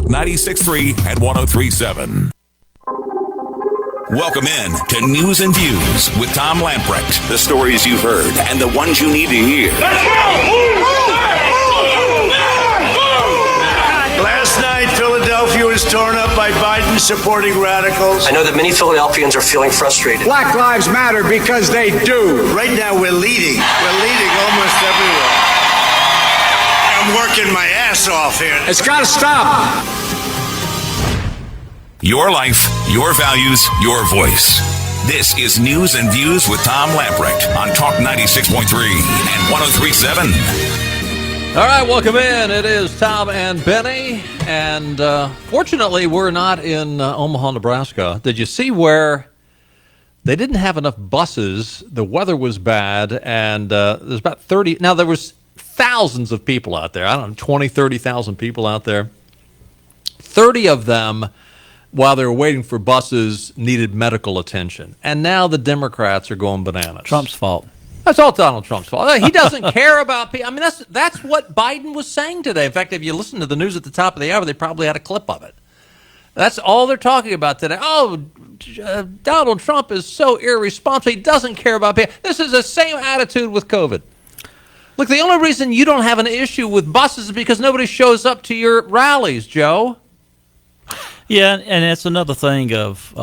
96.3 and 103.7. Welcome in to News and Views with Tom Lamprecht. The stories you've heard and the ones you need to hear. Last night, Philadelphia was torn up by Biden supporting radicals. I know that many Philadelphians are feeling frustrated. Black lives matter because they do. Right now, we're leading. We're leading almost everywhere. I'm working my ass off here. It's got to stop. Your life, your values, your voice. This is News and Views with Tom Lamprecht on Talk 96.3 and 103.7. All right, welcome in. It is Tom and Bennie, and fortunately, we're not in Omaha, Nebraska. Did you see where they didn't have enough buses? The weather was bad, and there's about 30. Now, there was thousands of people out there. I don't know, 20, 30,000 people out there. 30 of them, while they were waiting for buses, needed medical attention. And now the Democrats are going bananas. Trump's fault. That's all Donald Trump's fault. He doesn't care about people. I mean, that's what Biden was saying today. In fact, if you listen to the news at the top of the hour, they probably had a clip of it. That's all they're talking about today. Oh, Donald Trump is so irresponsible. He doesn't care about people. This is the same attitude with COVID. Look, the only reason you don't have an issue with buses is because nobody shows up to your rallies, Joe. Yeah, and it's another thing of,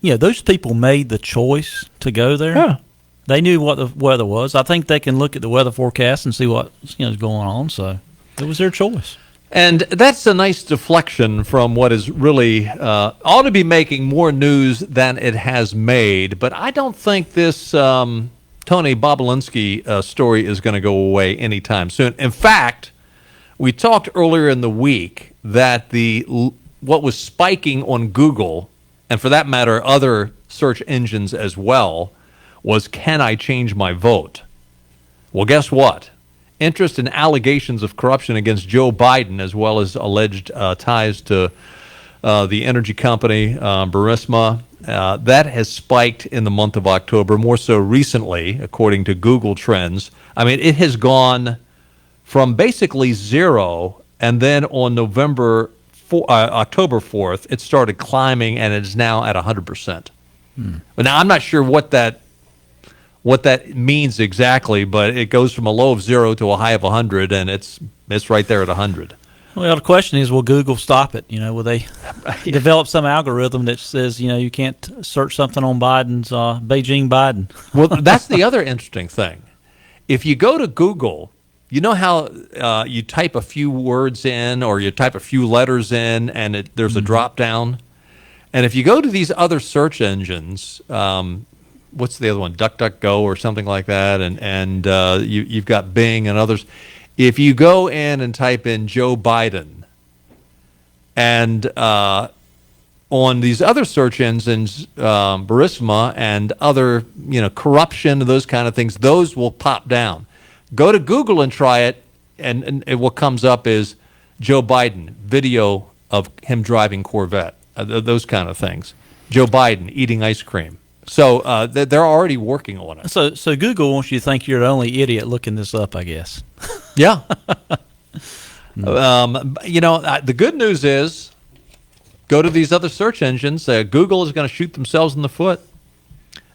those people made the choice to go there. Yeah. They knew what the weather was. I think they can look at the weather forecast and see what is going on. So it was their choice. And that's a nice deflection from what is really ought to be making more news than it has made. But I don't think this Tony Bobulinski story is going to go away anytime soon. In fact, we talked earlier in the week that what was spiking on Google, and for that matter, other search engines as well, was, can I change my vote? Well, guess what? Interest in allegations of corruption against Joe Biden, as well as alleged ties to the energy company, Burisma, that has spiked in the month of October, more so recently, according to Google Trends. I mean, it has gone from basically zero, and then on October 4th, it started climbing, and it is now at 100%. But now, I'm not sure what that means exactly, but it goes from a low of 0 to a high of 100, and it's right there at 100. Well, the question is, will Google stop it? Will they develop some algorithm that says, you can't search something on Biden's Beijing Biden? Well, that's the other interesting thing. If you go to Google, you know how you type a few words in or you type a few letters in, and there's a drop down? And if you go to these other search engines, what's the other one, DuckDuckGo or something like that, and you've got Bing and others. If you go in and type in Joe Biden, and on these other search engines, Burisma and other, corruption, those kind of things, those will pop down. Go to Google and try it, and what comes up is Joe Biden, video of him driving Corvette, those kind of things. Joe Biden eating ice cream. So they're already working on it. So Google wants you to think you're the only idiot looking this up, I guess. Yeah. The good news is, go to these other search engines. Google is going to shoot themselves in the foot.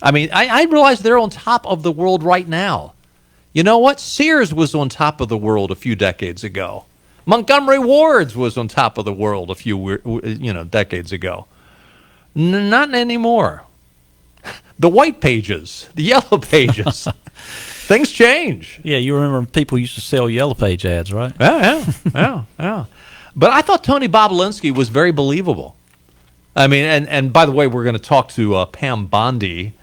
I mean, I realize they're on top of the world right now. You know what? Sears was on top of the world a few decades ago. Montgomery Ward's was on top of the world a few decades ago. Not anymore. The white pages, the yellow pages, things change. Yeah, you remember people used to sell Yellow Page ads, right? Yeah. But I thought Tony Bobulinski was very believable. I mean, and by the way, we're going to talk to Pam Bondi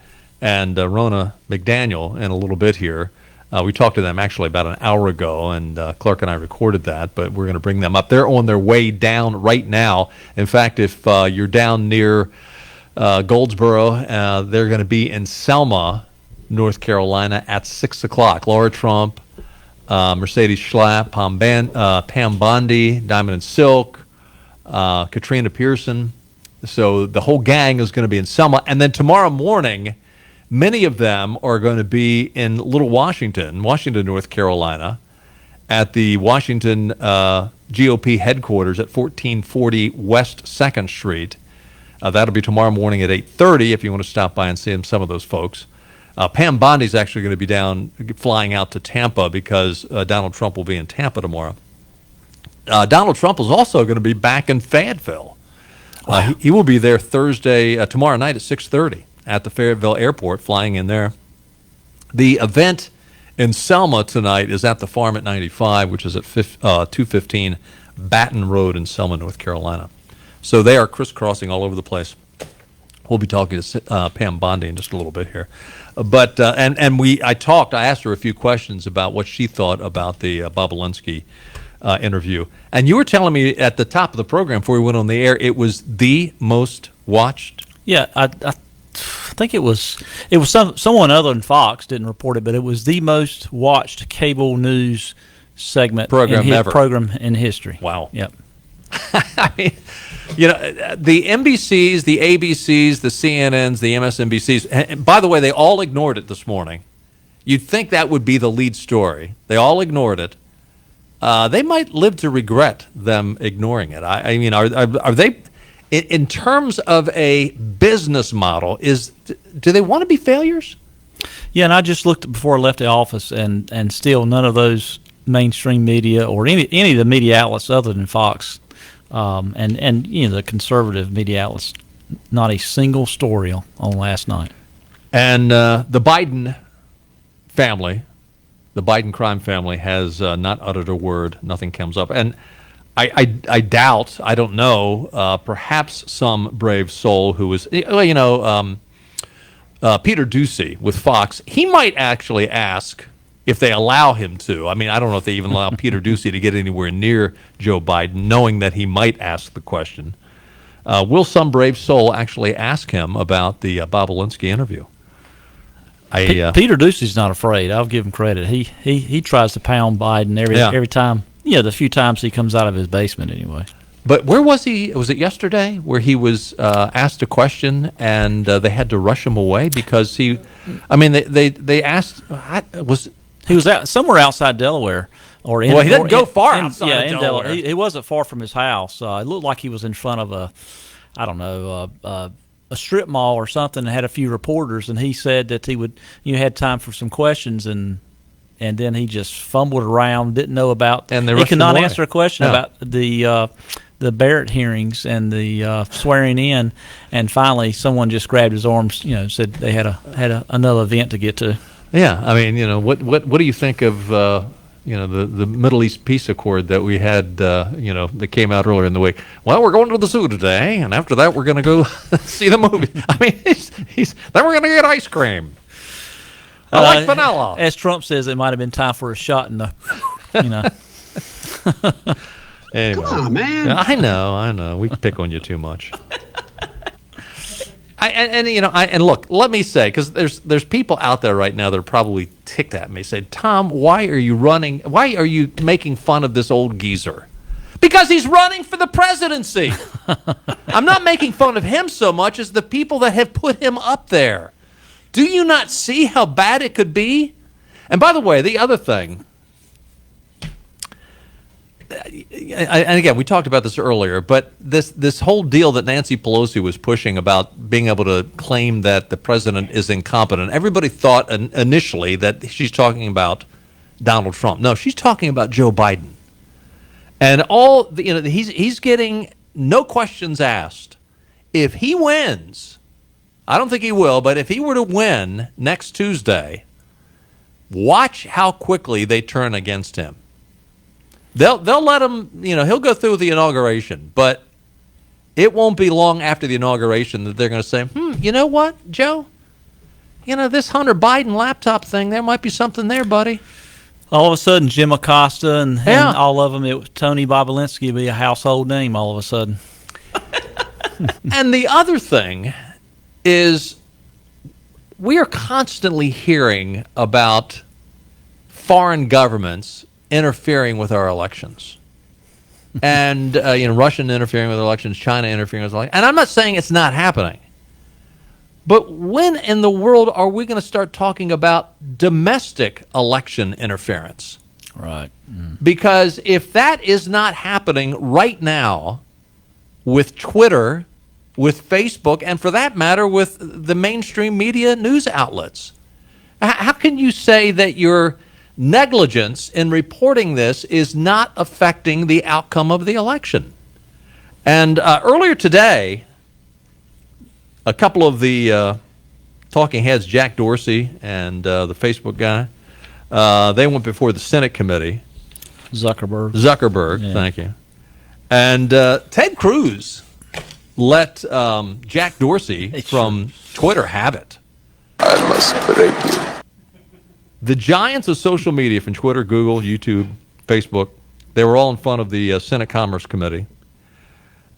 and Ronna McDaniel in a little bit here. We talked to them actually about an hour ago, and Clark and I recorded that, but we're going to bring them up. They're on their way down right now. In fact, if you're down near Goldsboro, they're going to be in Selma, North Carolina at 6 o'clock. Laura Trump, Mercedes Schlapp, Pam Bondi, Diamond and Silk, Katrina Pearson. So the whole gang is going to be in Selma. And then tomorrow morning, many of them are going to be in Little Washington, North Carolina, at the Washington GOP headquarters at 1440 West 2nd Street. That'll be tomorrow morning at 8:30 if you want to stop by and see some of those folks. Pam Bondi is actually going to be flying out to Tampa because Donald Trump will be in Tampa tomorrow. Donald Trump is also going to be back in Fayetteville. He will be there tomorrow night at 6:30 at the Fayetteville Airport, flying in there. The event in Selma tonight is at the Farm at 95, which is at 215 Baton Road in Selma, North Carolina. So they are crisscrossing all over the place. We'll be talking to Pam Bondi in just a little bit here. But I asked her a few questions about what she thought about the Bobulinski interview. And you were telling me at the top of the program before we went on the air, it was the most watched. Yeah, I think it was someone other than Fox didn't report it, but it was the most watched cable news program in history. Wow. Yep. I mean, the NBCs, the ABCs, the CNNs, the MSNBCs, and by the way, they all ignored it this morning. You'd think that would be the lead story. They all ignored it. They might live to regret them ignoring it. I mean, are they, in terms of a business model, do they want to be failures? Yeah, and I just looked before I left the office, and still none of those mainstream media or any of the media outlets other than Fox, and the conservative media outlets, not a single story on last night. And the Biden family. The Biden crime family has not uttered a word. Nothing comes up. And I doubt, I don't know, perhaps some brave soul who is, Peter Ducey with Fox, he might actually ask if they allow him to. I mean, I don't know if they even allow Peter Ducey to get anywhere near Joe Biden, knowing that he might ask the question. Will some brave soul actually ask him about the Bobulinski interview? Peter Ducey's not afraid. I'll give him credit. He tries to pound Biden every time. Yeah, the few times he comes out of his basement anyway. But where was he? Was it yesterday where he was asked a question and they had to rush him away because they asked he was somewhere outside Delaware he didn't go far outside of Delaware. He wasn't far from his house. It looked like he was in front of a strip mall or something, and had a few reporters, and he said that he would had time for some questions, and then he just fumbled around, didn't know about, and he could not answer a question about the Barrett hearings and the swearing in, and finally someone just grabbed his arms, said they had another event to get to. Yeah, I mean, what do you think of the Middle East peace accord that we had, that came out earlier in the week? Well, we're going to the zoo today, and after that, we're going to go see the movie. I mean, then we're going to get ice cream. I like vanilla. As Trump says, it might have been time for a shot in the, Anyway. Come on, man. I know. We pick on you too much. And look, let me say, because there's people out there right now that are probably ticked at me, say, Tom, why are you making fun of this old geezer? Because he's running for the presidency. I'm not making fun of him so much as the people that have put him up there. Do you not see how bad it could be? And by the way, the other thing, and again, we talked about this earlier, but this whole deal that Nancy Pelosi was pushing about being able to claim that the president is incompetent, everybody thought initially that she's talking about Donald Trump. No, she's talking about Joe Biden. And he's getting no questions asked. If he wins, I don't think he will, but if he were to win next Tuesday, watch how quickly they turn against him. They'll let him, he'll go through the inauguration, but it won't be long after the inauguration that they're going to say, you know what, Joe? This Hunter Biden laptop thing, there might be something there, buddy. All of a sudden, Jim Acosta and all of them, Tony Bobulinski would be a household name all of a sudden. And the other thing is we are constantly hearing about foreign governments interfering with our elections. And, Russian interfering with elections, China interfering with elections. And I'm not saying it's not happening. But when in the world are we going to start talking about domestic election interference? Right. Because if that is not happening right now with Twitter, with Facebook, and for that matter, with the mainstream media news outlets, how can you say that your negligence in reporting this is not affecting the outcome of the election? And earlier today, a couple of the talking heads, Jack Dorsey and the Facebook guy, they went before the Senate committee. Zuckerberg, yeah. Thank you. And Ted Cruz let Jack Dorsey from Twitter have it. I must break you. The giants of social media from Twitter, Google, YouTube, Facebook, they were all in front of the Senate Commerce Committee.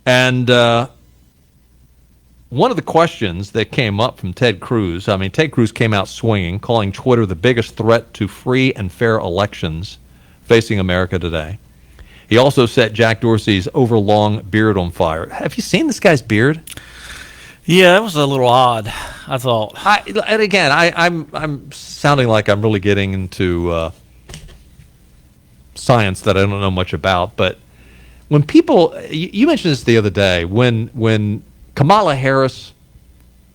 And one of the questions that came up from Ted Cruz, Ted Cruz came out swinging, calling Twitter the biggest threat to free and fair elections facing America today. He also set Jack Dorsey's overlong beard on fire. Have you seen this guy's beard? Yeah, that was a little odd, I thought. And again, I'm sounding like I'm really getting into science that I don't know much about. But when people, you mentioned this the other day, when Kamala Harris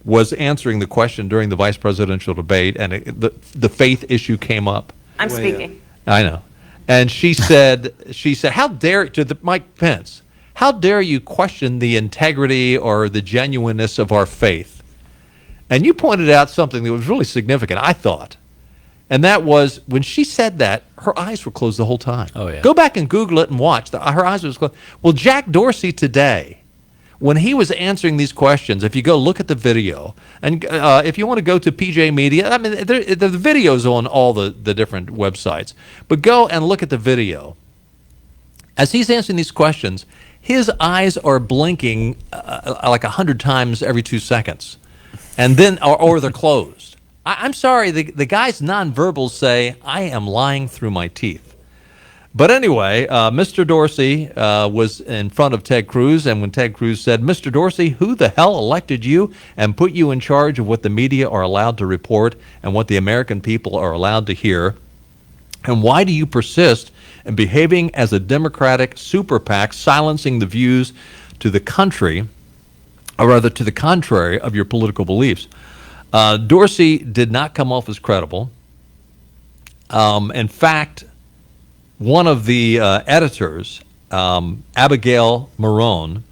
was answering the question during the vice presidential debate, and the faith issue came up. I'm speaking. I know. And she said, how dare, to Mike Pence, how dare you question the integrity or the genuineness of our faith? And you pointed out something that was really significant, I thought. And that was, when she said that, her eyes were closed the whole time. Oh, yeah. Go back and Google it and watch. Her eyes were closed. Well, Jack Dorsey today, when he was answering these questions, if you go look at the video, and if you want to go to PJ Media, the video's on all the different websites, but go and look at the video. As he's answering these questions, his eyes are blinking like 100 times every 2 seconds, and then or they're closed. I'm sorry, the guy's nonverbals say, I am lying through my teeth. But anyway, Mr. Dorsey was in front of Ted Cruz, and when Ted Cruz said, Mr. Dorsey, who the hell elected you and put you in charge of what the media are allowed to report and what the American people are allowed to hear? And why do you persist in behaving as a Democratic super PAC, silencing the views to the country, or rather to the contrary of your political beliefs? Dorsey did not come off as credible. In fact, one of the editors, Abigail Marone,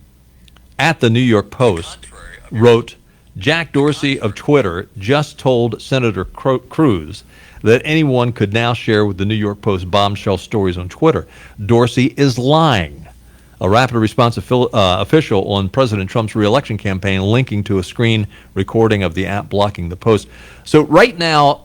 at the New York Post, wrote, Jack Dorsey of Twitter just told Senator Cruz that anyone could now share with the New York Post bombshell stories on Twitter. Dorsey is lying. A rapid response official on President Trump's re-election campaign linking to a screen recording of the app blocking the post. So right now,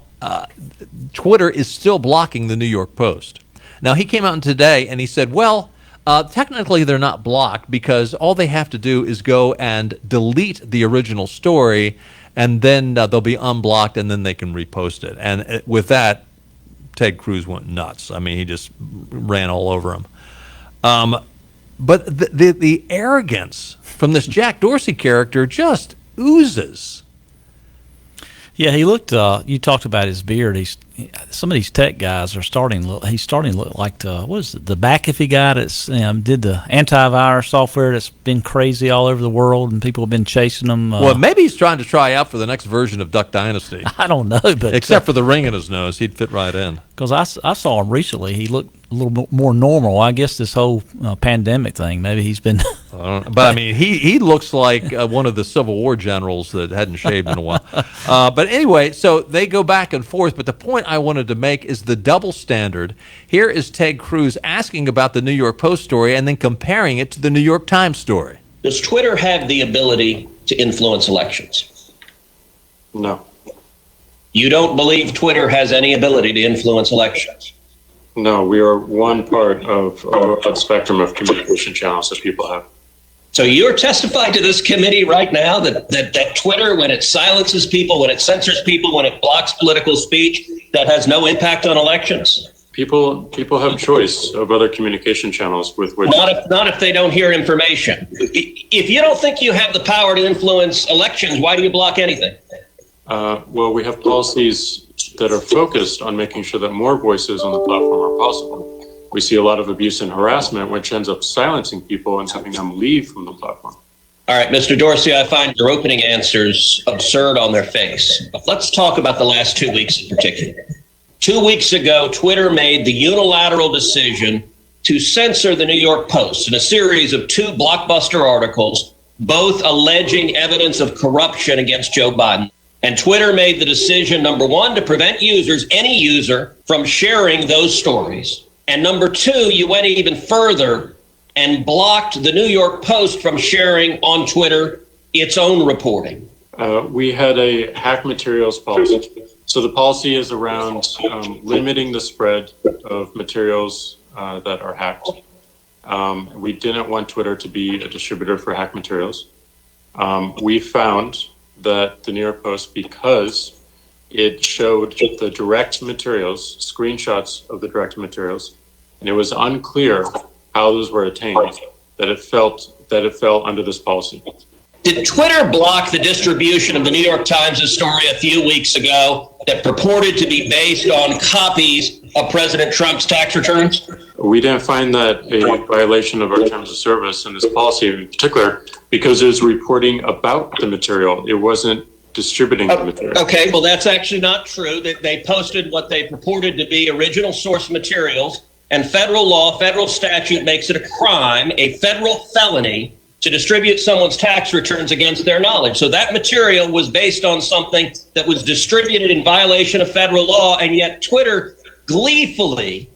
Twitter is still blocking the New York Post. Now, he came out today and he said, well, technically they're not blocked because all they have to do is go and delete the original story, and then they'll be unblocked, and then they can repost it. And with that, Ted Cruz went nuts. He just ran all over him. But the arrogance from this Jack Dorsey character just oozes. Yeah, he looked. You talked about his beard. Some of these tech guys are starting. He's starting to look like the McAfee guy that's did the antivirus software that's been crazy all over the world, and people have been chasing him. Well, maybe he's trying to try out for the next version of Duck Dynasty. I don't know, but except for the ring in his nose, he'd fit right in. Because I saw him recently. He looked a little more normal. I guess this whole pandemic thing, maybe he's been. But he looks like one of the Civil War generals that hadn't shaved in a while. But anyway, so they go back and forth. But the point I wanted to make is the double standard. Here is Ted Cruz asking about the New York Post story and then comparing it to the New York Times story. Does Twitter have the ability to influence elections? No. You don't believe Twitter has any ability to influence elections? No, we are one part of a spectrum of communication channels that people have. So you're testifying to this committee right now that Twitter, when it silences people, when it censors people, when it blocks political speech, that has no impact on elections? People have choice of other communication channels with which... Not if they don't hear information. If you don't think you have the power to influence elections, why do you block anything? Well, we have policies that are focused on making sure that more voices on the platform are possible. We see a lot of abuse and harassment, which ends up silencing people and having them leave from the platform. All right, Mr. Dorsey, I find your opening answers absurd on their face. But let's talk about the last 2 weeks in particular. 2 weeks ago, Twitter made the unilateral decision to censor the New York Post in a series of 2 blockbuster articles, both alleging evidence of corruption against Joe Biden. And Twitter made the decision, number one, to prevent users, any user, from sharing those stories. And number two, you went even further and blocked the New York Post from sharing on Twitter its own reporting. We had a hack materials policy. So the policy is around limiting the spread of materials that are hacked. We didn't want Twitter to be a distributor for hack materials. We found that the New York Post, because it showed the direct materials, screenshots of the direct materials, and it was unclear how those were attained, that it fell under this policy. Did Twitter block the distribution of the New York Times' story a few weeks ago that purported to be based on copies of President Trump's tax returns? We didn't find that a violation of our terms of service in this policy in particular, because it was reporting about the material. It wasn't distributing the material. Okay, well, that's actually not true. They posted what they purported to be original source materials, and federal law, federal statute makes it a crime, a federal felony, to distribute someone's tax returns against their knowledge. So that material was based on something that was distributed in violation of federal law, and yet Twitter gleefully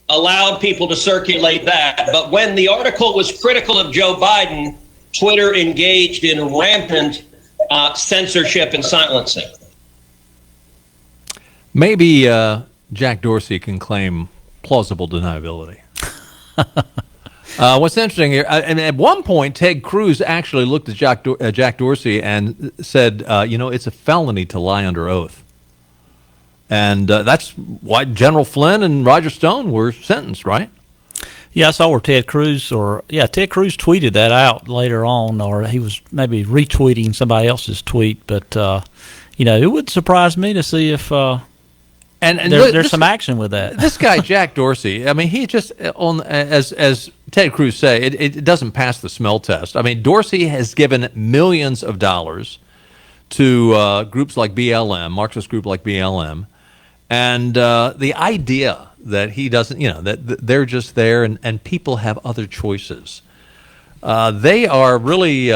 allowed people to circulate that. But when the article was critical of Joe Biden, Twitter engaged in rampant censorship and silencing. Maybe Jack Dorsey can claim plausible deniability. What's interesting here, and at one point, Ted Cruz actually looked at Jack Dorsey and said, it's a felony to lie under oath. And that's why General Flynn and Roger Stone were sentenced, right? Yeah, I saw where Ted Cruz tweeted that out later on, or he was maybe retweeting somebody else's tweet. But, it would surprise me to see if there's some action with that. This guy, Jack Dorsey, I mean, he just, as Ted Cruz say, it doesn't pass the smell test. I mean, Dorsey has given millions of dollars to groups like BLM, Marxist group like BLM, and the idea that he doesn't, that they're just there and people have other choices. They are really,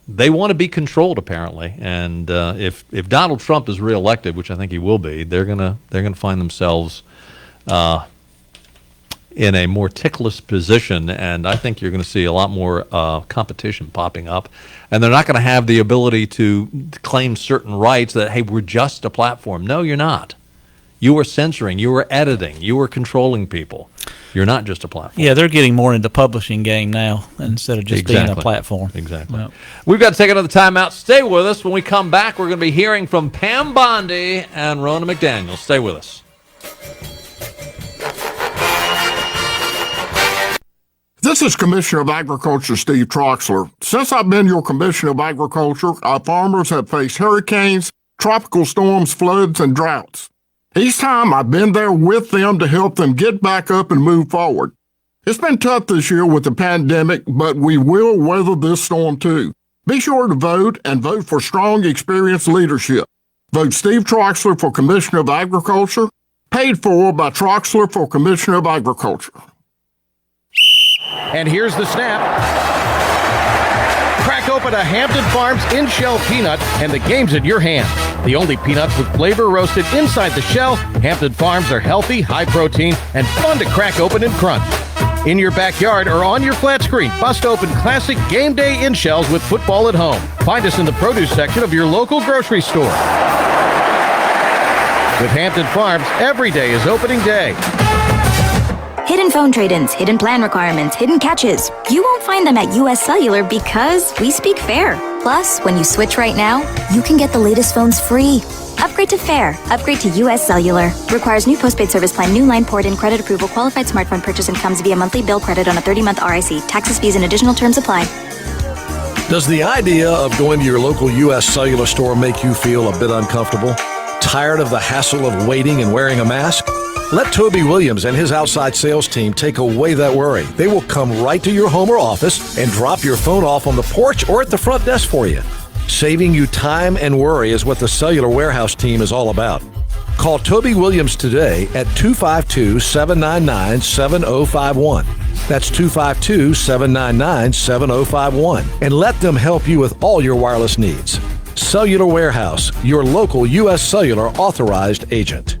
they want to be controlled apparently. And if Donald Trump is reelected, which I think he will be, they're gonna find themselves in a more ticklish position. And I think you're going to see a lot more competition popping up. And they're not going to have the ability to claim certain rights that, hey, we're just a platform. No, you're not. You are censoring, you are editing, you are controlling people. You're not just a platform. Yeah, they're getting more into publishing game now instead of just being a platform. Exactly. Yep. We've got to take another timeout. Stay with us. When we come back, we're going to be hearing from Pam Bondi and Ronna McDaniel. Stay with us. This is Commissioner of Agriculture Steve Troxler. Since I've been your Commissioner of Agriculture, our farmers have faced hurricanes, tropical storms, floods, and droughts. Each time I've been there with them to help them get back up and move forward. It's been tough this year with the pandemic, but we will weather this storm too. Be sure to vote and vote for strong, experienced leadership. Vote Steve Troxler for Commissioner of Agriculture, paid for by Troxler for Commissioner of Agriculture. And here's the snap. Crack open a Hampton Farms in-shell peanut, and the game's in your hands. The only peanuts with flavor roasted inside the shell, Hampton Farms are healthy, high protein, and fun to crack open and crunch. In your backyard or on your flat screen, bust open classic game day in-shells with football at home. Find us in the produce section of your local grocery store. With Hampton Farms, every day is opening day. Hidden phone trade-ins, hidden plan requirements, hidden catches. You won't find them at US Cellular because we speak fair. Plus, when you switch right now, you can get the latest phones free. Upgrade to fair. Upgrade to US Cellular. Requires new postpaid service plan, new line port in, credit approval, qualified smartphone purchase, and comes via monthly bill credit on a 30-month RIC. Taxes, fees, and additional terms apply. Does the idea of going to your local US Cellular store make you feel a bit uncomfortable? Tired of the hassle of waiting and wearing a mask? Let Toby Williams and his outside sales team take away that worry. They will come right to your home or office and drop your phone off on the porch or at the front desk for you. Saving you time and worry is what the Cellular Warehouse team is all about. Call Toby Williams today at 252-799-7051. That's 252-799-7051. And let them help you with all your wireless needs. Cellular Warehouse, your local U.S. Cellular authorized agent.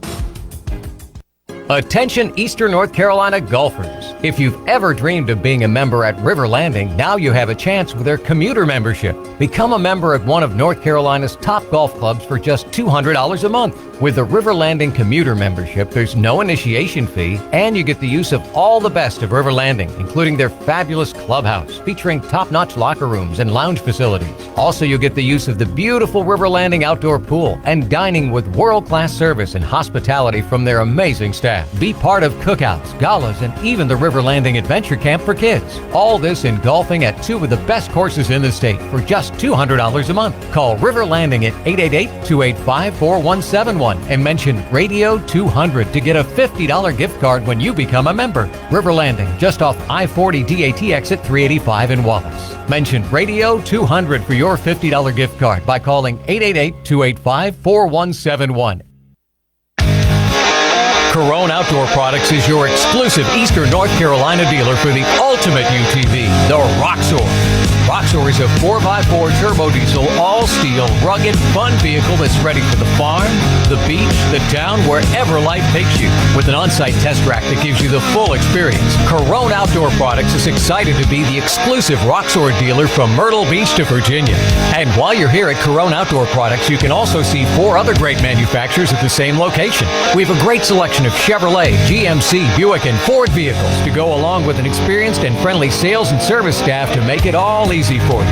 Attention Eastern North Carolina golfers. If you've ever dreamed of being a member at River Landing, now you have a chance with their commuter membership. Become a member at one of North Carolina's top golf clubs for just $200 a month. With the River Landing commuter membership, there's no initiation fee, and you get the use of all the best of River Landing, including their fabulous clubhouse, featuring top-notch locker rooms and lounge facilities. Also, you get the use of the beautiful River Landing outdoor pool and dining with world-class service and hospitality from their amazing staff. Be part of cookouts, galas, and even the River Landing Adventure Camp for kids. All this in golfing at two of the best courses in the state for just $200 a month. Call River Landing at 888-285-4171 and mention Radio 200 to get a $50 gift card when you become a member. River Landing, just off I-40 DAT exit 385 in Wallace. Mention Radio 200 for your $50 gift card by calling 888-285-4171. Corone Outdoor Products is your exclusive Eastern North Carolina dealer for the ultimate UTV, the Roxor. Roxor is a 4x4 turbo diesel, all-steel, rugged, fun vehicle that's ready for the farm, the beach, the town, wherever life takes you. With an on-site test track that gives you the full experience, Corone Outdoor Products is excited to be the exclusive Roxor dealer from Myrtle Beach to Virginia. And while you're here at Corone Outdoor Products, you can also see 4 other great manufacturers at the same location. We have a great selection of Chevrolet, GMC, Buick, and Ford vehicles to go along with an experienced and friendly sales and service staff to make it all easy for you.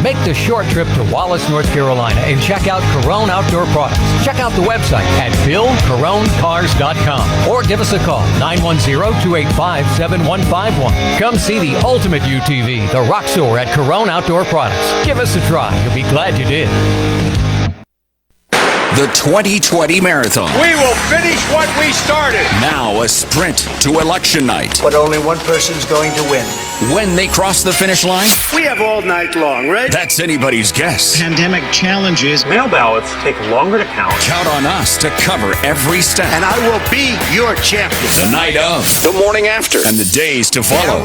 Make the short trip to Wallace, North Carolina and check out Corone Outdoor Products. Check out the website at BillCoroneCars.com or give us a call, 910-285-7151. Come see the ultimate UTV, the Roxor at Corone Outdoor Products. Give us a try. You'll be glad you did. The 2020 Marathon. We will finish what we started. Now a sprint to election night. But only one person's going to win. When they cross the finish line, We have all night long, right? that's anybody's guess. Pandemic challenges. Mail ballots take longer to count. Count on us to cover every step. And I will be your champion. The night of, The morning after. and the days to follow.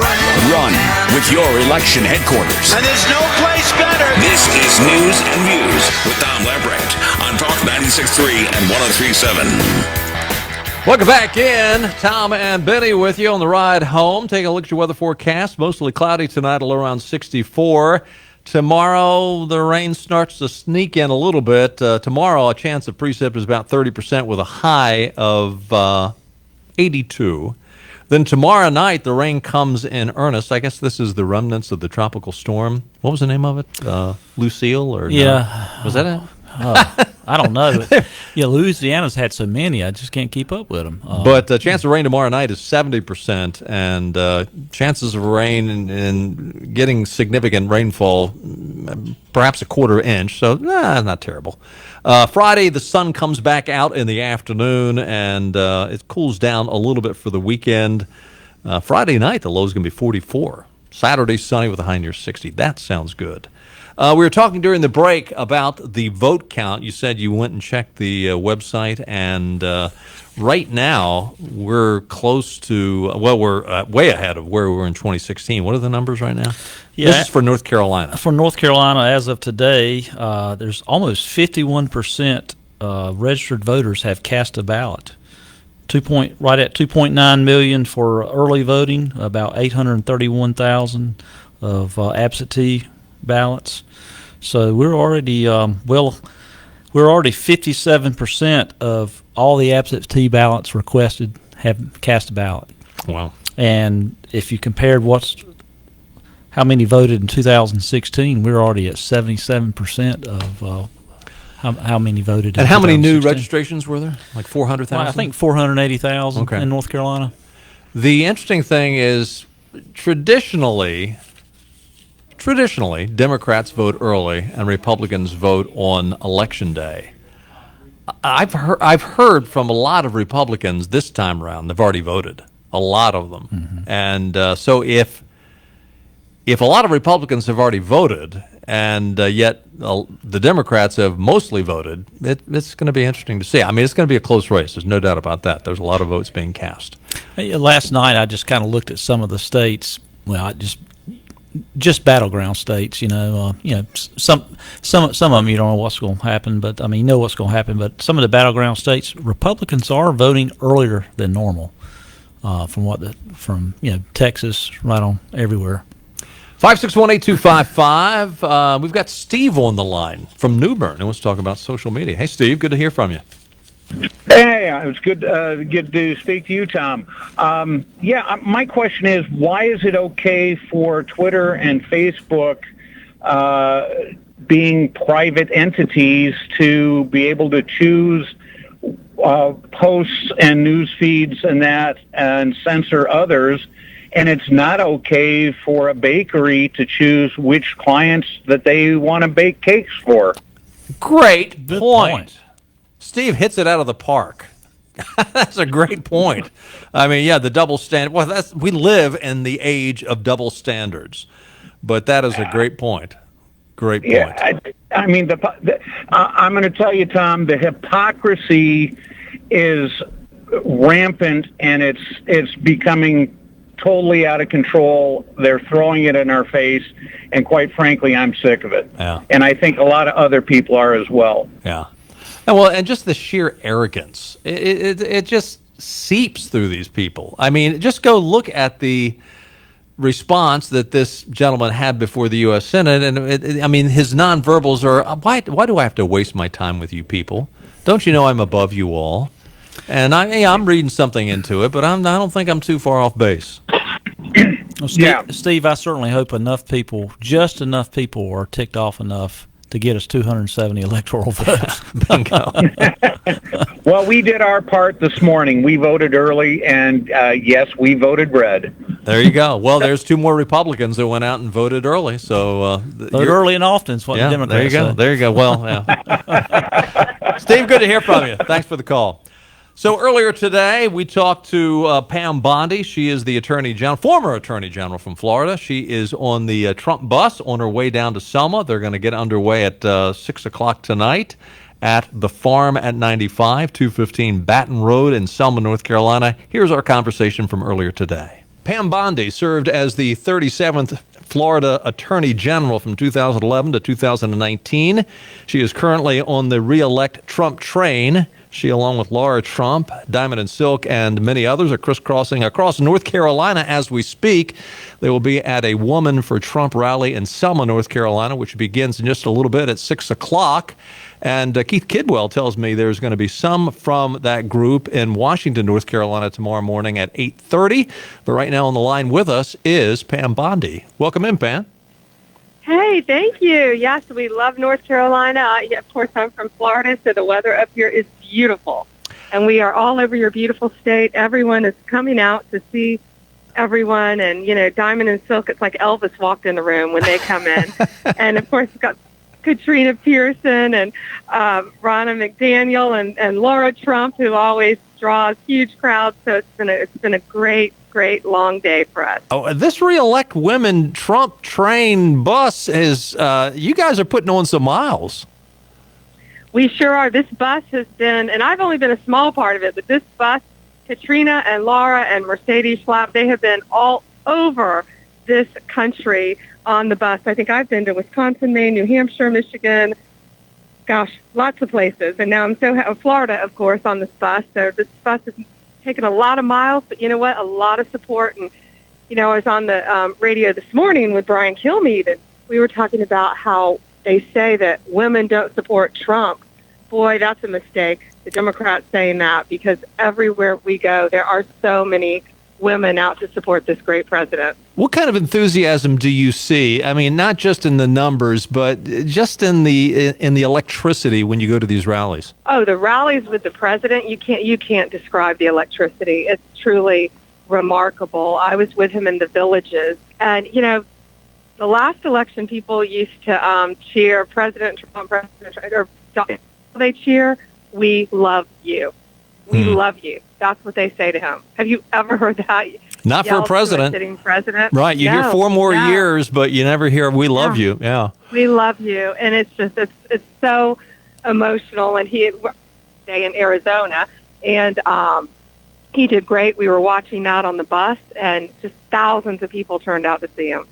Run with your election headquarters. And there's no place better. This is News and Views with Tom Lamprecht on Talk 96.3 and 103.7. Welcome back in. Tom and Benny with you on the ride home. Taking a look at your weather forecast. Mostly cloudy tonight, around 64. Tomorrow, the rain starts to sneak in a little bit. Tomorrow, a chance of precip is about 30% with a high of 82. Then tomorrow night, the rain comes in earnest. I guess this is the remnants of the tropical storm. What was the name of it? Lucille? Or yeah. No? Was that it? I don't know. But, yeah, Louisiana's had so many, I just can't keep up with them. But the chance of rain tomorrow night is 70%, and chances of rain and getting significant rainfall, perhaps a quarter inch, so not terrible. Friday, the sun comes back out in the afternoon, and it cools down a little bit for the weekend. Friday night, the low is going to be 44. Saturday, sunny with a high near 60. That sounds good. We were talking during the break about the vote count. You said you went and checked the website, and right now we're close to, we're way ahead of where we were in 2016. What are the numbers right now? Yeah, this is for North Carolina. For North Carolina, as of today, there's almost 51% registered voters have cast a ballot. Right at 2.9 million for early voting, about 831,000 of absentee ballots. So we're already we're already 57% of all the absentee ballots requested have cast a ballot. Wow! And if you compared how many voted in 2016, we're already at 77% of how many voted. And how many new registrations were there? Like 400,000? Well, I think 480,000 in North Carolina. The interesting thing is, traditionally, Democrats vote early and Republicans vote on Election Day. I've heard from a lot of Republicans this time around. They've already voted, a lot of them, and so if a lot of Republicans have already voted, and yet the Democrats have mostly voted, it's going to be interesting to see. I mean, it's going to be a close race. There's no doubt about that. There's a lot of votes being cast. Last night, I just kind of looked at some of the states. Well, just battleground states. Some of them you don't know what's going to happen, but I mean, you know what's going to happen. But some of the battleground states, Republicans are voting earlier than normal. From Texas, right on everywhere. 5618255. We've got Steve on the line from New Bern, and let's talk about social media. Hey, Steve, good to hear from you. Hey, it's good to speak to you, Tom. My question is, why is it okay for Twitter and Facebook, being private entities, to be able to choose posts and news feeds and censor others, and it's not okay for a bakery to choose which clients that they want to bake cakes for? Great point. Steve hits it out of the park. That's a great point. I mean, the double standard. Well, we live in the age of double standards, but that is a great point. Great point. Yeah, I mean, I'm going to tell you, Tom, the hypocrisy is rampant, and it's becoming totally out of control. They're throwing it in our face, and quite frankly, I'm sick of it. Yeah. And I think a lot of other people are as well. Yeah. And just the sheer arrogance, it just seeps through these people. I mean, just go look at the response that this gentleman had before the U.S. Senate, and his nonverbals are, why do I have to waste my time with you people? Don't you know I'm above you all? And I'm reading something into it, but I don't think I'm too far off base. Well, Steve, I certainly hope just enough people are ticked off enough to get us 270 electoral votes. Bingo. Well, we did our part this morning. We voted early, and yes, we voted red. There you go. Well, there's two more Republicans that went out and voted early. So vote early and often is what the Democrats say. There you go. Well, yeah. Steve, good to hear from you. Thanks for the call. So earlier today, we talked to Pam Bondi. She is the former Attorney General from Florida. She is on the Trump bus on her way down to Selma. They're going to get underway at 6 o'clock tonight at the Farm at 95, 215 Baton Road in Selma, North Carolina. Here's our conversation from earlier today. Pam Bondi served as the 37th Florida Attorney General from 2011 to 2019. She is currently on the re-elect Trump train. She, along with Laura Trump, Diamond and Silk, and many others, are crisscrossing across North Carolina as we speak. They will be at a Woman for Trump rally in Selma, North Carolina, which begins in just a little bit at 6 o'clock. And Keith Kidwell tells me there's going to be some from that group in Washington, North Carolina tomorrow morning at 8:30. But right now on the line with us is Pam Bondi. Welcome in, Pam. Hey, thank you. Yes, we love North Carolina. Of course, I'm from Florida, so the weather up here is beautiful. And we are all over your beautiful state. Everyone is coming out to see everyone. And, Diamond and Silk, it's like Elvis walked in the room when they come in. And, of course, it's got Katrina Pearson and Ronna McDaniel and Laura Trump, who always draws huge crowds. So it's been a great long day for us. Oh, this re-elect women Trump train bus is, you guys are putting on some miles. We sure are. This bus has been, and I've only been a small part of it, but this bus, Katrina and Laura and Mercedes Schlapp, they have been all over this country on the bus. I think I've been to Wisconsin, Maine, New Hampshire, Michigan, lots of places. And now I'm Florida, of course, on this bus. So this bus has taken a lot of miles, but you know what? A lot of support. And, I was on the radio this morning with Brian Kilmeade, and we were talking about how they say that women don't support Trump. Boy, that's a mistake, the Democrats saying that, because everywhere we go, there are so many women out to support this great president. What kind of enthusiasm do you see? I mean, not just in the numbers, but just in the electricity when you go to these rallies. Oh, the rallies with the president, you can't describe the electricity. It's truly remarkable. I was with him in the villages, and the last election, people used to cheer President Trump, or they cheer. we love you. We love you. That's what they say to him. Have you ever heard that? Not for a president. Sitting president. Right. You hear 4 more years, but you never hear, we love you. Yeah. We love you. And it's just, it's so emotional. And he stay in Arizona, and he did great. We were watching that on the bus, and just thousands of people turned out to see him.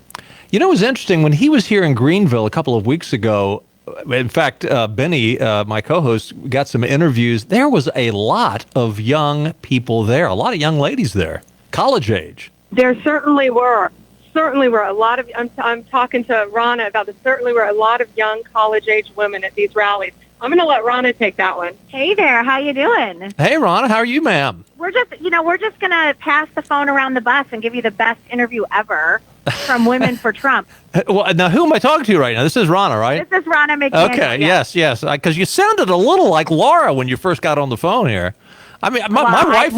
You know, it was interesting when he was here in Greenville a couple of weeks ago. In fact, Bennie, my co-host, got some interviews. There was a lot of young people there, a lot of young ladies there, college age. There certainly were. Certainly were a lot of. I'm talking to Ronna about this. Certainly were a lot of young college-age women at these rallies. I'm going to let Ronna take that one. Hey there, how you doing? Hey, Ronna, how are you, ma'am? We're just going to pass the phone around the bus and give you the best interview ever from Women for Trump. Well, now who am I talking to right now? This is Ronna, right? This is Ronna McDaniel. Okay, yes, because you sounded a little like Laura when you first got on the phone here. I mean, my wife.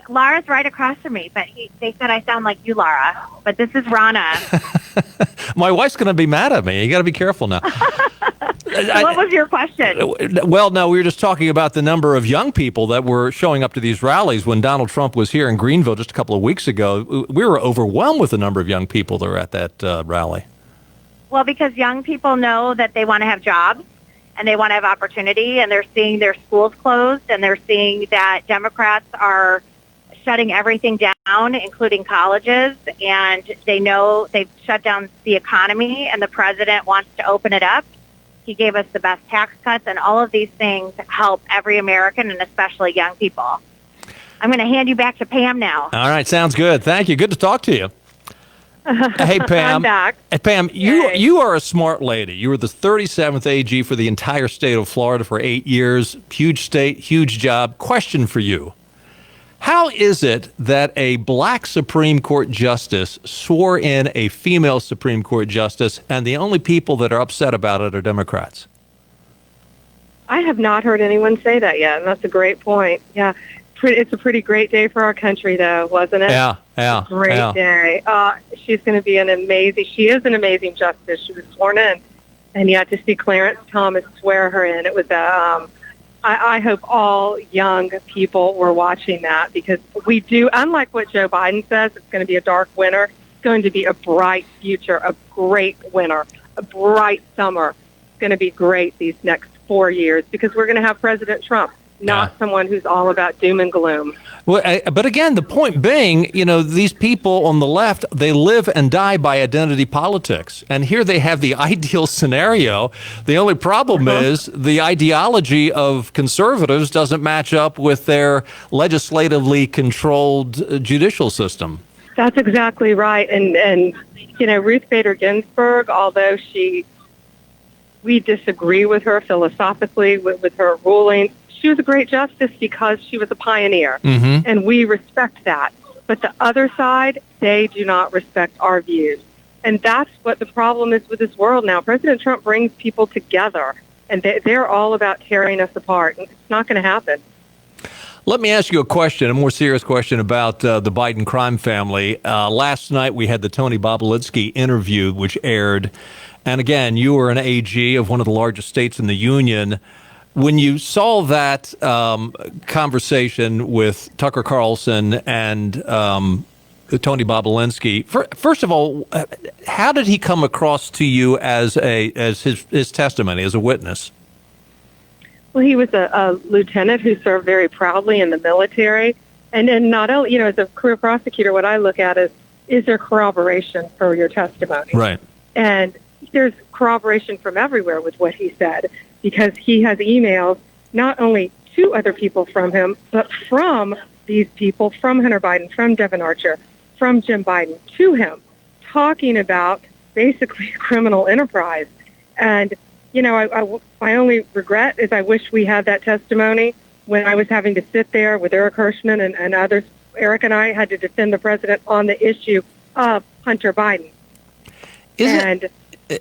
Laura's right across from me, but they said I sound like you, Laura. But this is Ronna. My wife's going to be mad at me. You got to be careful now. What was your question? Well, no, we were just talking about the number of young people that were showing up to these rallies. When Donald Trump was here in Greenville just a couple of weeks ago, we were overwhelmed with the number of young people that were at that rally. Well, because young people know that they want to have jobs and they want to have opportunity, and they're seeing their schools closed, and they're seeing that Democrats are shutting everything down, including colleges, and they know they've shut down the economy, and the president wants to open it up. He gave us the best tax cuts, and all of these things help every American, and especially young people. I'm going to hand you back to Pam now. All right, sounds good. Thank you. Good to talk to you. Hey, Pam. I'm back. Hey, Pam, you are a smart lady. You were the 37th AG for the entire state of Florida for 8 years. Huge state, huge job. Question for you. How is it that a black Supreme Court justice swore in a female Supreme Court justice, and the only people that are upset about it are Democrats? I have not heard anyone say that yet, and that's a great point. Yeah. It's a pretty great day for our country, though, wasn't it? Yeah. Great day. She's going to be she is an amazing justice. She was sworn in, and you had to see Clarence Thomas swear her in. It was I hope all young people were watching that, because we do, unlike what Joe Biden says, it's going to be a dark winter. It's going to be a bright future, a great winter, a bright summer. It's going to be great these next 4 years, because we're going to have President Trump, not someone who's all about doom and gloom. Well, but again, the point being, these people on the left, they live and die by identity politics. And here they have the ideal scenario. The only problem is the ideology of conservatives doesn't match up with their legislatively controlled judicial system. That's exactly right. And Ruth Bader Ginsburg, although we disagree with her philosophically, with her rulings, she was a great justice because she was a pioneer, and we respect that. But the other side, they do not respect our views. And that's what the problem is with this world now. President Trump brings people together, and they're all about tearing us apart. And it's not going to happen. Let me ask you a more serious question about the Biden crime family. Last night we had the Tony Bobulinski interview, which aired. And again, you were an AG of one of the largest states in the union. When you saw that conversation with Tucker Carlson and Tony Bobulinski, first of all, how did he come across to you as his testimony, as a witness? Well, he was a lieutenant who served very proudly in the military. And then not only, as a career prosecutor, what I look at is there corroboration for your testimony? Right. And there's corroboration from everywhere with what he said, because he has emails not only to other people from him, but from these people, from Hunter Biden, from Devin Archer, from Jim Biden, to him, talking about basically a criminal enterprise. And, my only regret is I wish we had that testimony when I was having to sit there with Eric Hirschman and others. Eric and I had to defend the president on the issue of Hunter Biden.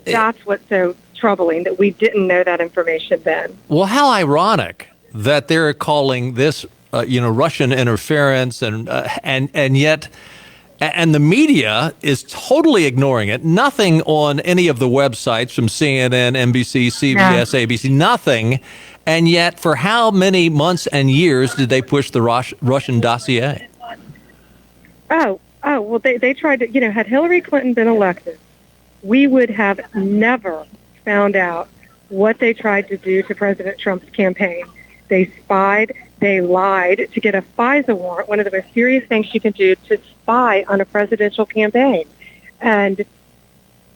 That's what's so troubling, that we didn't know that information then. Well, how ironic that they're calling this, Russian interference, and yet the media is totally ignoring it. Nothing on any of the websites from CNN, NBC, CBS, ABC, nothing. And yet, for how many months and years did they push the Russian dossier? Oh, well, they tried to, had Hillary Clinton been elected, we would have never found out what they tried to do to President Trump's campaign. They spied, they lied to get a FISA warrant, one of the most serious things you can do to spy on a presidential campaign. And,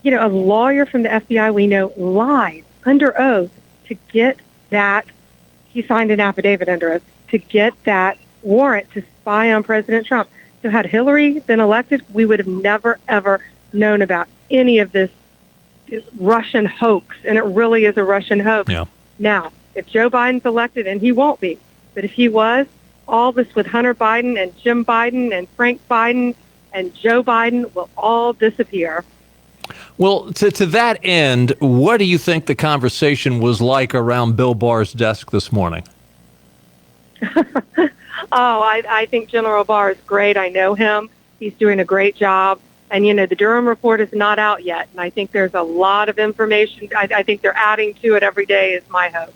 a lawyer from the FBI we know lied under oath to get that, he signed an affidavit under oath, to get that warrant to spy on President Trump. So had Hillary been elected, we would have never, ever known about any of this Russian hoax, and it really is a Russian hoax. Yeah. Now, if Joe Biden's elected, and he won't be, but if he was, all this with Hunter Biden and Jim Biden and Frank Biden and Joe Biden will all disappear. Well, to that end, what do you think the conversation was like around Bill Barr's desk this morning? I think General Barr is great. I know him. He's doing a great job. And, the Durham report is not out yet. And I think there's a lot of information. I think they're adding to it every day is my hope.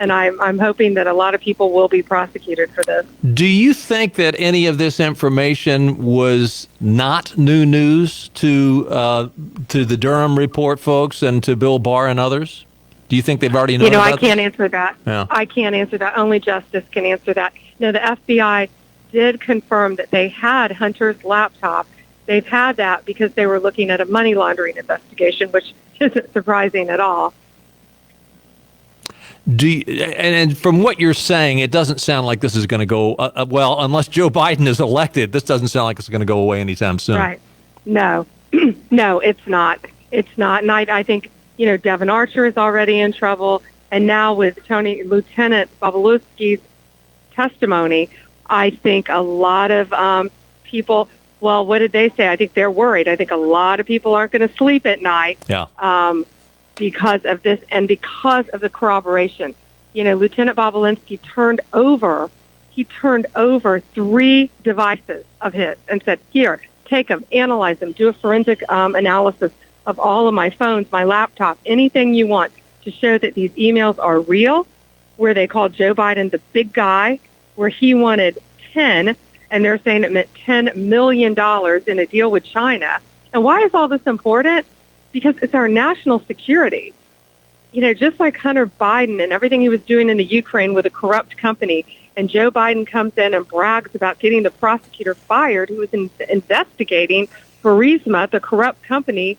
And I'm hoping that a lot of people will be prosecuted for this. Do you think that any of this information was not new news to the Durham report folks and to Bill Barr and others? Do you think they've already known about I can't answer that. Yeah. I can't answer that. Only justice can answer that. No, the FBI did confirm that they had Hunter's laptop. They've had that because they were looking at a money laundering investigation, which isn't surprising at all. And from what you're saying, it doesn't sound like this is going to go, unless Joe Biden is elected, this doesn't sound like it's going to go away anytime soon. Right. No. No, it's not. It's not. And I think, Devin Archer is already in trouble. And now with Lieutenant Bobulinski's testimony, I think a lot of people, well, what did they say? I think they're worried. I think a lot of people aren't going to sleep at night. Yeah. Because of this and because of the corroboration. Lieutenant Bobulinski turned over 3 devices of his and said, here, take them, analyze them, do a forensic analysis of all of my phones, my laptop, anything you want to show that these emails are real, where they called Joe Biden the big guy, where he wanted 10, and they're saying it meant $10 million in a deal with China. And why is all this important? Because it's our national security. Just like Hunter Biden and everything he was doing in the Ukraine with a corrupt company, and Joe Biden comes in and brags about getting the prosecutor fired who was investigating Burisma, the corrupt company,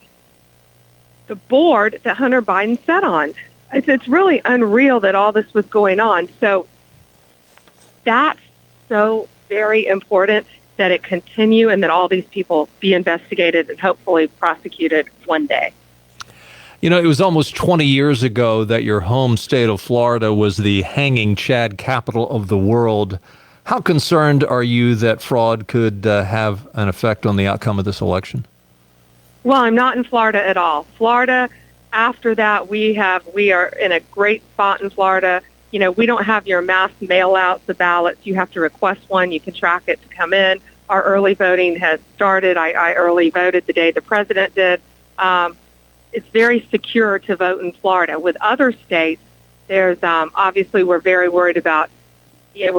the board that Hunter Biden sat on. It's really unreal that all this was going on. So that's so very important that it continue and that all these people be investigated and hopefully prosecuted one day. It was almost 20 years ago that your home state of Florida was the hanging Chad capital of the world. How concerned are you that fraud could have an effect on the outcome of this election? Well, I'm not in Florida at all. Florida, after that, we are in a great spot in Florida. We don't have your mass mail-outs of ballots. You have to request one. You can track it to come in. Our early voting has started. I early voted the day the president did. It's very secure to vote in Florida. With other states, there's obviously we're very worried about,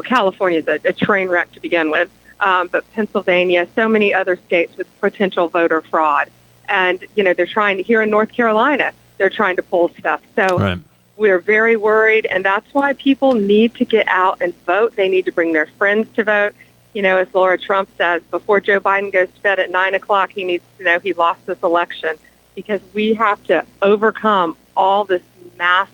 California's a train wreck to begin with, but Pennsylvania, so many other states with potential voter fraud. And, they're trying to, here in North Carolina, they're trying to pull stuff. So right. We're very worried, and that's why people need to get out and vote. They need to bring their friends to vote. As Laura Trump says, before Joe Biden goes to bed at 9 o'clock, he needs to know he lost this election, because we have to overcome all this mass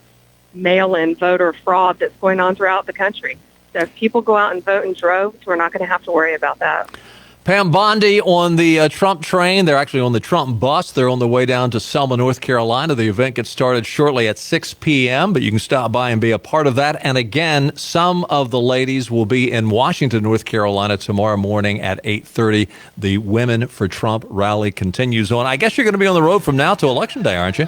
mail-in voter fraud that's going on throughout the country. So if people go out and vote in droves, we're not going to have to worry about that. Pam Bondi on the Trump train. They're actually on the Trump bus. They're on the way down to Selma, North Carolina. The event gets started shortly at 6 p.m., but you can stop by and be a part of that. And again, some of the ladies will be in Washington, North Carolina tomorrow morning at 8:30. The Women for Trump rally continues on. I guess you're going to be on the road from now to Election Day, aren't you?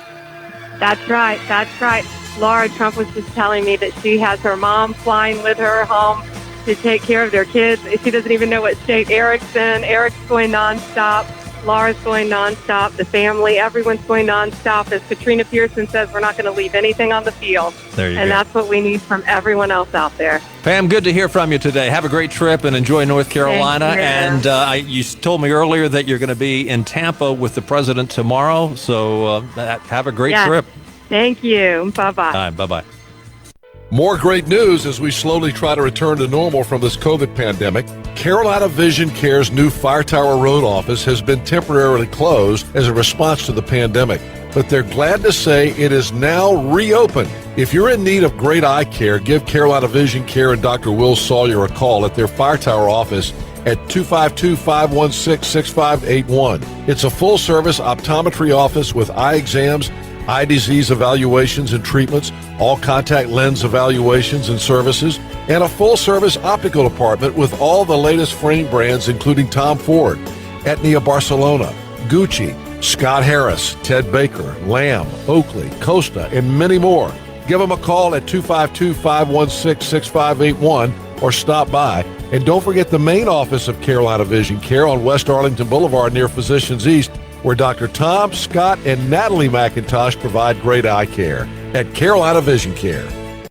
That's right. That's right. Laura Trump was just telling me that she has her mom flying with her home to take care of their kids. She doesn't even know what state Eric's in. Eric's going nonstop. Laura's going nonstop. The family, everyone's going nonstop. As Katrina Pearson says, we're not going to leave anything on the field. There you go. And that's what we need from everyone else out there. Pam, good to hear from you today. Have a great trip and enjoy North Carolina. Thank you. And you told me earlier that you're going to be in Tampa with the president tomorrow. So have a great trip. Thank you. Bye-bye. All right, bye-bye. More great news as we slowly try to return to normal from this COVID pandemic. Carolina Vision Care's new Fire Tower Road office has been temporarily closed as a response to the pandemic, but they're glad to say it is now reopened. If you're in need of great eye care, give Carolina Vision Care and Dr. Will Sawyer a call at their Fire Tower office at 252-516-6581. It's a full-service optometry office with eye exams, eye disease evaluations and treatments, all contact lens evaluations and services, and a full-service optical department with all the latest frame brands including Tom Ford, Etnia Barcelona, Gucci, Scott Harris, Ted Baker, Lamb, Oakley, Costa, and many more. Give them a call at 252-516-6581 or stop by. And don't forget the main office of Carolina Vision Care on West Arlington Boulevard near Physicians East, where Dr. Tom, Scott, and Natalie McIntosh provide great eye care at Carolina Vision Care.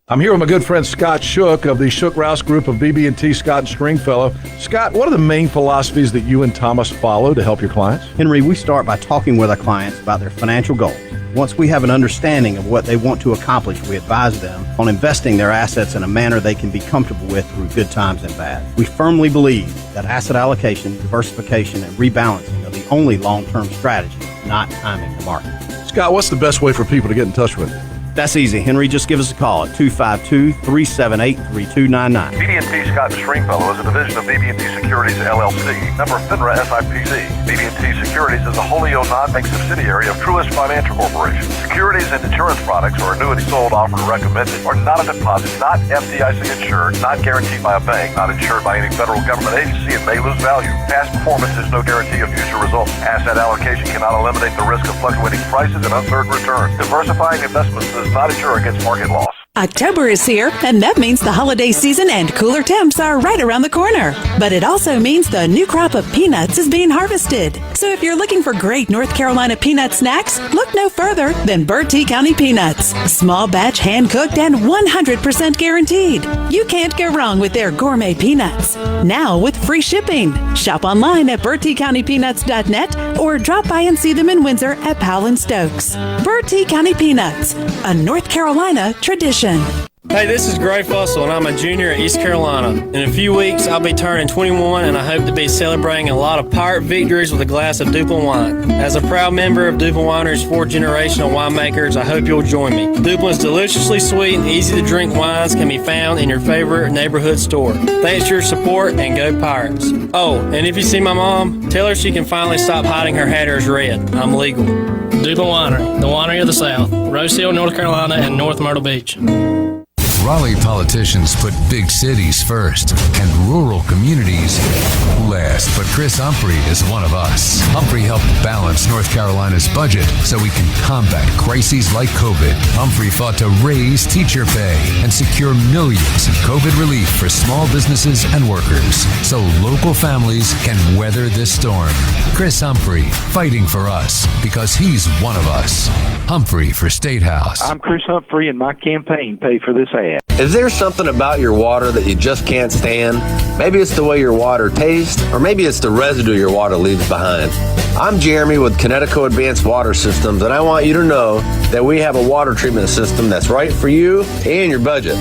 I'm here with my good friend Scott Shook of the Shook Rouse Group of BB&T Scott and Stringfellow. Scott, what are the main philosophies that you and Thomas follow to help your clients? Henry, we start by talking with our clients about their financial goals. Once we have an understanding of what they want to accomplish, we advise them on investing their assets in a manner they can be comfortable with through good times and bad. We firmly believe that asset allocation, diversification, and rebalancing are the only long-term strategy, not timing the market. Scott, what's the best way for people to get in touch with you? That's easy, Henry. Just give us a call at 252-378-3299. BB&T Scott & Stringfellow is a division of BB&T Securities, LLC, member FINRA SIPC. BB&T Securities is a wholly owned non-bank subsidiary of Truist Financial Corporation. Securities and insurance products or annuities sold, offered, or recommended are not a deposit, not FDIC insured, not guaranteed by a bank, not insured by any federal government agency, and may lose value. Past performance is no guarantee of future results. Asset allocation cannot eliminate the risk of fluctuating prices and uncertain returns. Diversifying investments does not insure against market loss. October is here, and that means the holiday season and cooler temps are right around the corner. But it also means the new crop of peanuts is being harvested. So if you're looking for great North Carolina peanut snacks, look no further than Bertie County Peanuts. Small batch, hand-cooked, and 100% guaranteed. You can't go wrong with their gourmet peanuts. Now with free shipping. Shop online at BertieCountyPeanuts.net or drop by and see them in Windsor at Powell & Stokes. Bertie County Peanuts, a North Carolina tradition. Hey, this is Gray Fussell, and I'm a junior at East Carolina. In a few weeks, I'll be turning 21, and I hope to be celebrating a lot of pirate victories with a glass of Duplin wine. As a proud member of Duplin Winery's fourth-generation winemakers, I hope you'll join me. Duplin's deliciously sweet and easy-to-drink wines can be found in your favorite neighborhood store. Thanks for your support, and go Pirates. Oh, and if you see my mom, tell her she can finally stop hiding her hatters red. I'm legal. Duplin Winery, the winery of the South, Rose Hill, North Carolina, and North Myrtle Beach. Raleigh politicians put big cities first and rural communities last. But Chris Humphrey is one of us. Humphrey helped balance North Carolina's budget so we can combat crises like COVID. Humphrey fought to raise teacher pay and secure millions in COVID relief for small businesses and workers so local families can weather this storm. Chris Humphrey, fighting for us because he's one of us. Humphrey for State House. I'm Chris Humphrey, and my campaign paid for this ad. Is there something about your water that you just can't stand? Maybe it's the way your water tastes, or maybe it's the residue your water leaves behind. I'm Jeremy with Connecticut Advanced Water Systems, and I want you to know that we have a water treatment system that's right for you and your budget.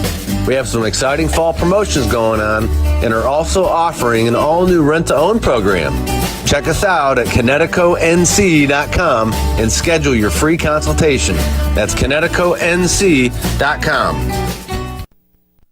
We have some exciting fall promotions going on and are also offering an all-new rent-to-own program. Check us out at ConnecticutNC.com and schedule your free consultation. That's ConnecticutNC.com.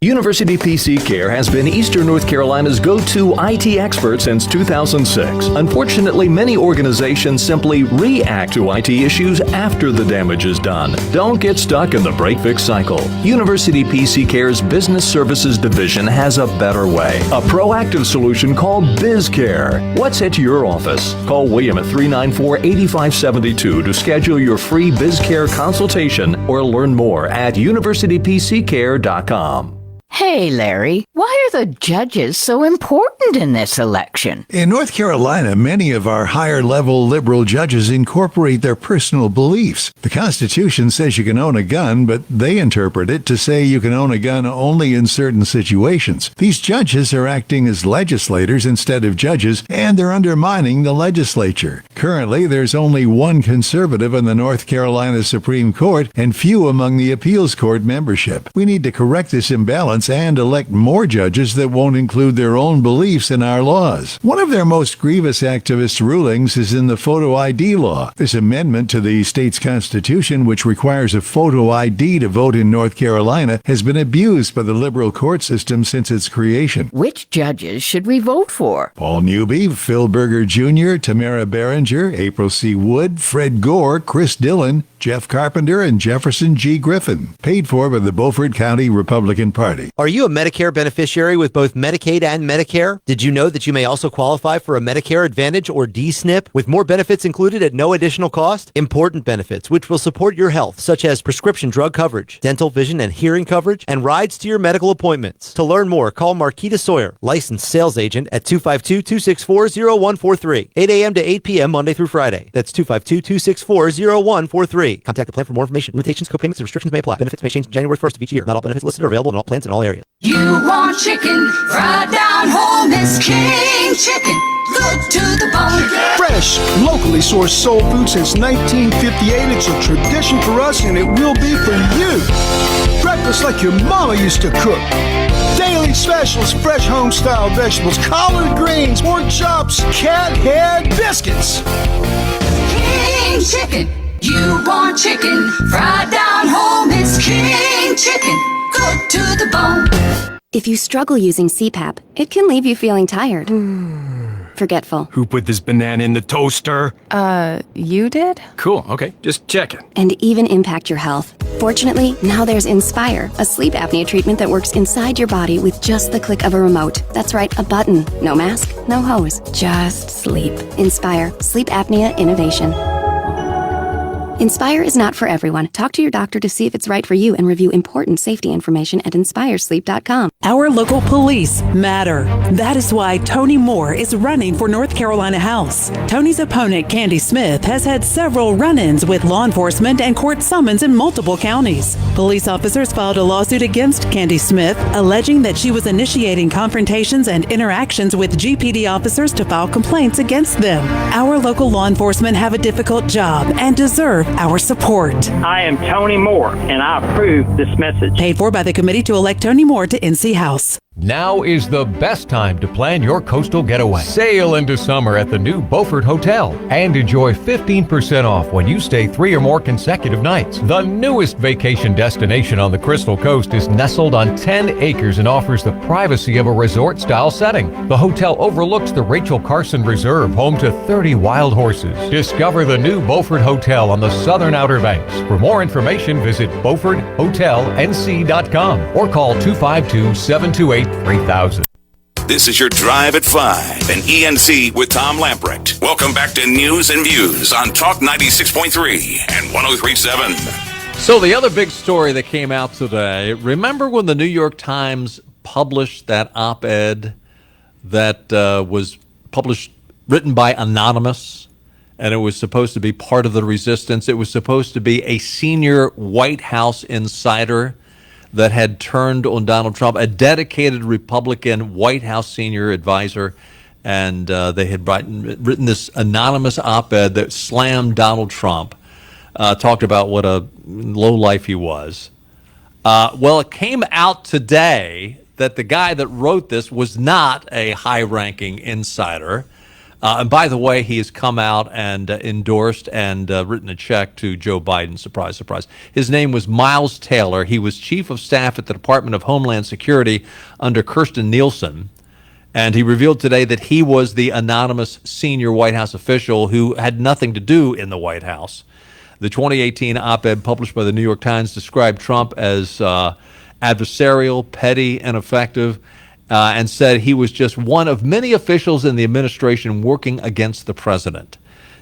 University PC Care has been Eastern North Carolina's go-to IT expert since 2006. Unfortunately, many organizations simply react to IT issues after the damage is done. Don't get stuck in the break-fix cycle. University PC Care's Business Services Division has a better way. A proactive solution called BizCare. What's at your office? Call William at 394-8572 to schedule your free BizCare consultation or learn more at universitypccare.com. Hey, Larry, why are the judges so important in this election? In North Carolina, many of our higher-level liberal judges incorporate their personal beliefs. The Constitution says you can own a gun, but they interpret it to say you can own a gun only in certain situations. These judges are acting as legislators instead of judges, and they're undermining the legislature. Currently, there's only one conservative in the North Carolina Supreme Court and few among the appeals court membership. We need to correct this imbalance and elect more judges that won't include their own beliefs in our laws. One of their most grievous activist rulings is in the photo ID law. This amendment to the state's constitution, which requires a photo ID to vote in North Carolina, has been abused by the liberal court system since its creation. Which judges should we vote for? Paul Newby, Phil Berger Jr., Tamara Berenger, April C. Wood, Fred Gore, Chris Dillon, Jeff Carpenter, and Jefferson G. Griffin. Paid for by the Beaufort County Republican Party. Are you a Medicare beneficiary with both Medicaid and Medicare? Did you know that you may also qualify for a Medicare Advantage or D-SNP with more benefits included at no additional cost? Important benefits which will support your health, such as prescription drug coverage, dental, vision, and hearing coverage, and rides to your medical appointments. To learn more, call Marquita Sawyer, licensed sales agent at 252-264-0143, 8 a.m. to 8 p.m. Monday through Friday. That's 252-264-0143. Contact the plan for more information. Limitations, co-payments, and restrictions may apply. Benefits may change January 1st of each year. Not all benefits listed are available in all plans in all areas. You want chicken fried down home, it's King Chicken. Good to the bone. Fresh, locally sourced soul food since 1958. It's a tradition for us, and it will be for you. Breakfast like your mama used to cook. Daily specials, fresh home-style vegetables, collard greens, pork chops, cat head biscuits. King Chicken. You want chicken fried down home, it's King Chicken. Good to the bone. If you struggle using CPAP, it can leave you feeling tired, forgetful. Who put this banana in the toaster? You did? Cool, okay, just checking. And even impact your health. Fortunately, now there's Inspire, a sleep apnea treatment that works inside your body with just the click of a remote. That's right, a button. No mask, no hose, just sleep. Inspire, sleep apnea innovation. Inspire is not for everyone. Talk to your doctor to see if it's right for you and review important safety information at inspiresleep.com. Our local police matter. That is why Tony Moore is running for North Carolina House. Tony's opponent, Candy Smith, has had several run-ins with law enforcement and court summons in multiple counties. Police officers filed a lawsuit against Candy Smith, alleging that she was initiating confrontations and interactions with GPD officers to file complaints against them. Our local law enforcement have a difficult job and deserve our support. I am Tony Moore, and I approve this message. Paid for by the committee to elect Tony Moore to NC House. Now is the best time to plan your coastal getaway. Sail into summer at the new Beaufort Hotel and enjoy 15% off when you stay 3 or more consecutive nights. The newest vacation destination on the Crystal Coast is nestled on 10 acres and offers the privacy of a resort-style setting. The hotel overlooks the Rachel Carson Reserve, home to 30 wild horses. Discover the new Beaufort Hotel on the southern Outer Banks. For more information, visit BeaufortHotelNC.com or call 252-728-3000. This is your Drive at 5 and ENC with Tom Lamprecht. Welcome back to News and Views on Talk 96.3 and 103.7. So the other big story that came out today, remember when the New York Times published that op-ed that was written by Anonymous, and it was supposed to be part of the resistance? It was supposed to be a senior White House insider that had turned on Donald Trump, a dedicated Republican White House senior advisor, and they had written this anonymous op-ed that slammed Donald Trump, talked about what a lowlife he was. Well, it came out today that the guy that wrote this was not a high-ranking insider. And by the way, he has come out and endorsed and written a check to Joe Biden. Surprise, surprise. His name was Miles Taylor. He was chief of staff at the Department of Homeland Security under Kirstjen Nielsen. And he revealed today that he was the anonymous senior White House official who had nothing to do in the White House. The 2018 op-ed published by the New York Times described Trump as adversarial, petty, ineffective, and said he was just one of many officials in the administration working against the president.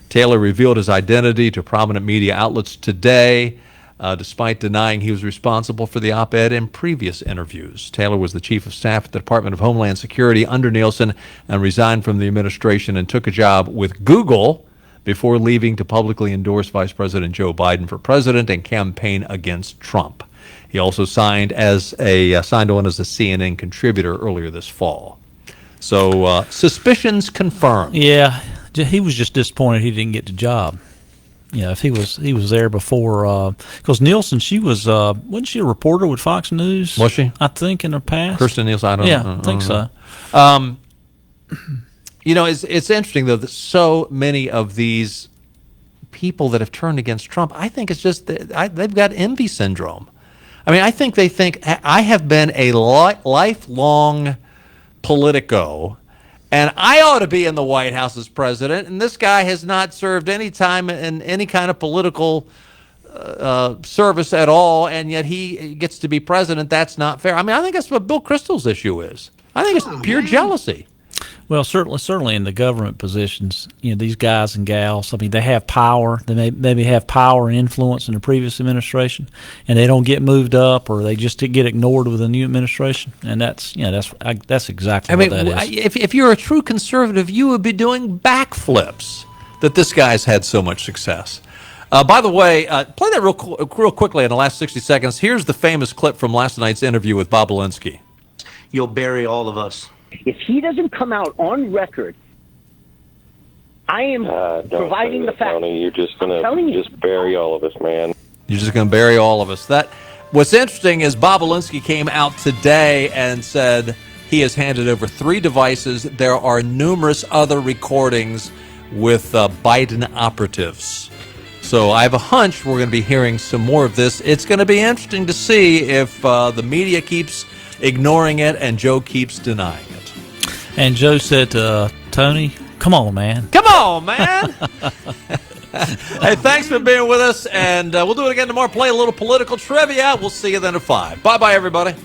Taylor revealed his identity to prominent media outlets today, despite denying he was responsible for the op-ed in previous interviews. Taylor was the chief of staff at the Department of Homeland Security under Nielsen and resigned from the administration and took a job with Google before leaving to publicly endorse Vice President Joe Biden for president and campaign against Trump. He also signed on as a CNN contributor earlier this fall. So suspicions confirmed. Yeah, he was just disappointed he didn't get the job. If he was there before, because Nielsen, she was wasn't she a reporter with Fox News? Was she? I think in the past. Kirsten Nielsen, I don't know. I think so. It's interesting though that so many of these people that have turned against Trump, I think it's just they've got envy syndrome. I mean, I think they think I have been a lifelong Politico, and I ought to be in the White House as president, and this guy has not served any time in any kind of political service at all, and yet he gets to be president. That's not fair. I mean, I think that's what Bill Kristol's issue is. I think it's pure jealousy. Well, certainly in the government positions, these guys and gals, I mean, they have power. They maybe have power and influence in the previous administration, and they don't get moved up, or they just get ignored with the new administration. And that's exactly what that is. If you're a true conservative, you would be doing backflips that this guy's had so much success. By the way, play that real quickly in the last 60 seconds. Here's the famous clip from last night's interview with Bob Alinsky. You'll bury all of us. If he doesn't come out on record, I am providing the facts. Tony, you're just going to bury all of us, man. You're just going to bury all of us. What's interesting is Bob Alinsky came out today and said he has handed over 3 devices. There are numerous other recordings with Biden operatives. So I have a hunch we're going to be hearing some more of this. It's going to be interesting to see if the media keeps ignoring it and Joe keeps denying it. And Joe said to Tony, come on, man. Come on, man. Hey, thanks for being with us, and we'll do it again tomorrow. Play a little political trivia. We'll see you then at 5. Bye-bye, everybody.